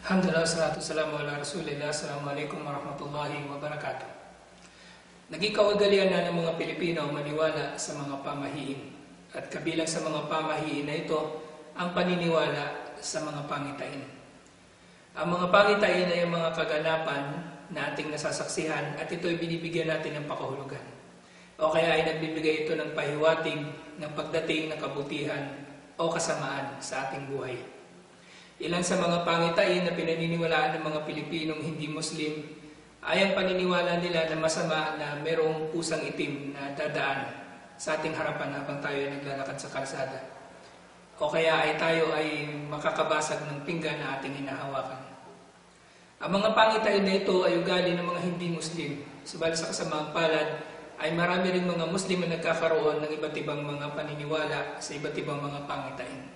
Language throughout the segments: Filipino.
Alhamdulillah, salatu salamu ala rasulillah. Assalamualaikum warahmatullahi wabarakatuh. Naging kaugalian na ng mga Pilipino maniwala sa mga pamahiin. At kabilang sa mga pamahiin na ito, ang paniniwala sa mga pangitain. Ang mga pangitain ay ang mga kaganapan na ating nasasaksihan at ito ay binibigyan natin ng pakahulugan. O kaya ay nagbibigay ito ng pahiwatig ng pagdating ng kabutihan o kasamaan sa ating buhay. Ilan sa mga pangitain na pinaniniwalaan ng mga Pilipinong hindi Muslim ay ang paniniwala nila na masama na merong pusang itim na dadaan sa ating harapan habang tayo ay naglalakad sa kalsada. O kaya ay tayo ay makakabasag ng pinggan na ating hinahawakan. Ang mga pangitain na ito ay ugali ng mga hindi Muslim. Subalit sa kasamaang palad ay marami ring mga Muslim na nagkakaroon ng iba't ibang mga paniniwala sa iba't ibang mga pangitain.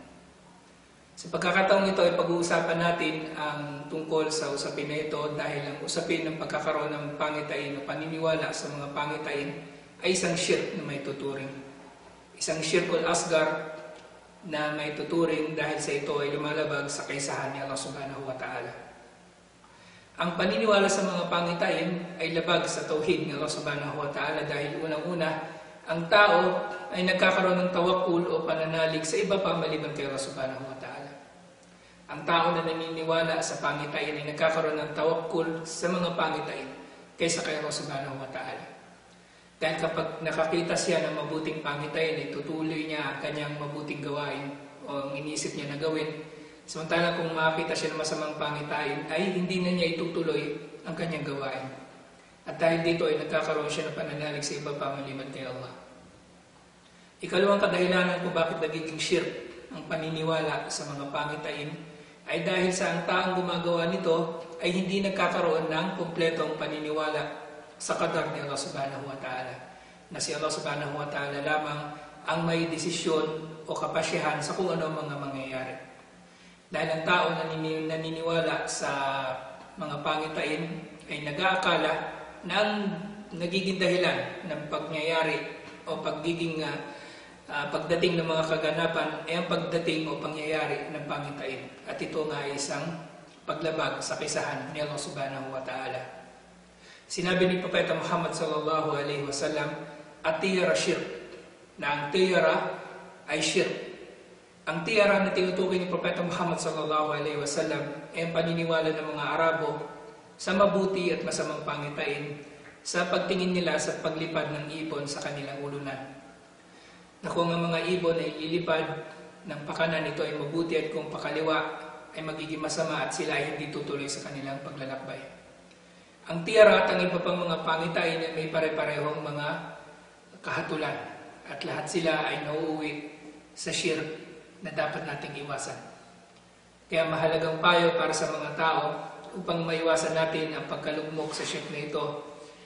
Sa pagkakataong ito ay pag-uusapan natin ang tungkol sa usapin na ito dahil ang usapin ng pagkakaroon ng pangitain o paniniwala sa mga pangitain ay isang shirk na may tuturing. Isang shirkul asgar na may tuturing dahil sa ito ay lumalabag sa kaisahan ni Allah subhanahu wa ta'ala. Ang paniniwala sa mga pangitain ay labag sa tauhid ni Allah subhanahu wa ta'ala dahil unang-una ang tao ay nagkakaroon ng tawakkul o pananalig sa iba pa maliban kay Allah subhanahu wa ta'ala. Ang tao na naniniwala sa pangitain ay nagkakaroon ng tawakkul sa mga pangitain kaysa kay Allah subhanahu wa ta'ala. Dahil kapag nakakita siya ng mabuting pangitain, itutuloy niya ang kanyang mabuting gawain o ang iniisip niya na gawin. Samantala kung makakita siya ng masamang pangitain, ay hindi na niya itutuloy ang kanyang gawain. At dahil dito ay nagkakaroon siya ng pananalig sa iba pa maliban kay Allah. Ikalawang kadahilanan kung bakit nagiging shirk ang paniniwala sa mga pangitain ay dahil sa ang taong gumagawa nito ay hindi nagkakaroon ng kumpletong paniniwala sa qadar ni Allah subhanahu wa ta'ala. Na si Allah subhanahu wa ta'ala lamang ang may desisyon o kapasyahan sa kung ano mga mangyayari. Dahil ang tao na naniniwala sa mga pangitain ay nag-aakala na ang nagiging dahilan ng pagyayari o pagdating ng mga kaganapan ay ang pagdating o pangyayari ng pangitain. At ito nga ay isang paglabag sa kaisahan ni Allah subhanahu wa ta'ala. Sinabi ni Propeta Muhammad sallallahu alaihi wasallam, at-tiyara shirk, na ang tiyara ay shirk. Ang tiyara na tinutukoy ni Propeta Muhammad sallallahu alaihi wasallam ay ang paniniwala ng mga Arabo sa mabuti at masamang pangitain sa pagtingin nila sa paglipad ng ibon sa kanilang ulunan. Na kung ang mga ibon ay lilipad ng pakanan, ito ay mabuti at kung pakaliwa ay magiging masama at sila ay hindi tutuloy sa kanilang paglalakbay. Ang tiyara at ang iba pang mga pangitain ay may pare-parehong mga kahatulan at lahat sila ay nauuwi sa shirk na dapat nating iwasan. Kaya mahalagang payo para sa mga tao upang maiwasan natin ang pagkalugmok sa shirk na ito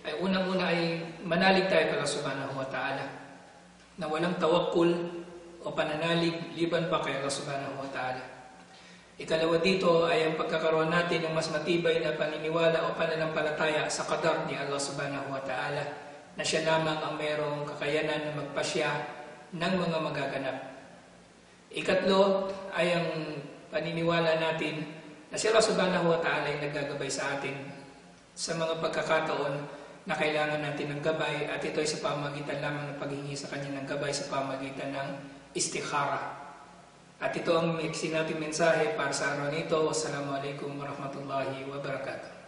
ay unang-una ay manalig tayo kay Allah subhanahu wa ta'ala na walang tawakkul o pananalig liban pa kay Allah subhanahu wa ta'ala. Ikalawa dito ay ang pagkakaroon natin ng mas matibay na paniniwala o pananampalataya sa qadar ni Allah subhanahu wa ta'ala na siya lamang ang mayroong kakayanan na magpasya ng mga magaganap. Ikatlo ay ang paniniwala natin na si Allah subhanahu wa ta'ala ay naggagabay sa atin sa mga pagkakataon na kailangan natin ng gabay at ito ay sa pamagitan lamang ng paghingi sa Kanya ng gabay sa pamagitan ng istikhara. At ito ang nating mensahe para sa araw nito. Wassalamualaikum warahmatullahi wabarakatuh.